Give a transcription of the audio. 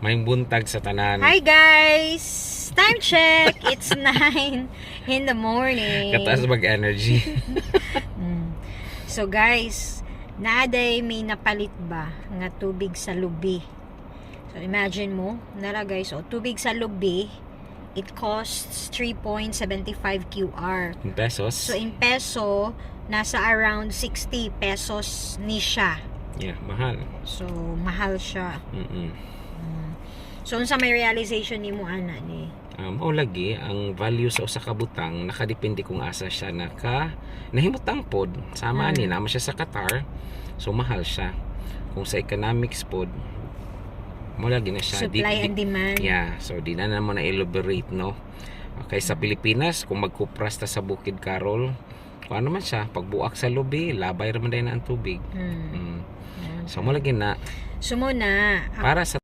May buntag sa tanan. Hi guys! Time check! It's 9 in the morning. Kataas mag-energy. So guys, naaday may napalit ba nga tubig sa lubi? So imagine mo, nara guys, tubig sa lubi, it costs 3.75 QR. In pesos? So in peso, nasa around 60 pesos ni siya. Yeah, mahal. So mahal siya. So unsa may realization nimo ana ni? O lagi ang value sa usa ka butang nakadepende kung asa siya nahimutang pod sama ni naman siya sa Qatar, so mahal siya. Kung sa economics pod mo lagi na siya Supply and demand. Yeah, so di na naman na elaborate, no. Okay, sa Pilipinas kung magkupras ta sa Bukid Carol, kung ano man siya pagbuak sa lubi, labay ra man day na ang tubig. So mo lagi na Sumo na para sa